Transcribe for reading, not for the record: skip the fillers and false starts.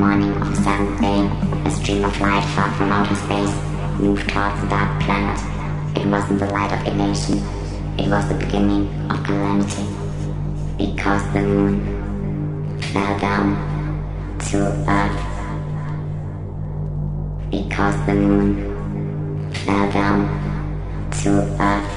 morning of the seventh day, a stream of light far from outer space moved towards the dark planet. It wasn't the light of elation, it was the beginning of calamity. Because the moon fell down to earth. Because the moon fell down to earth.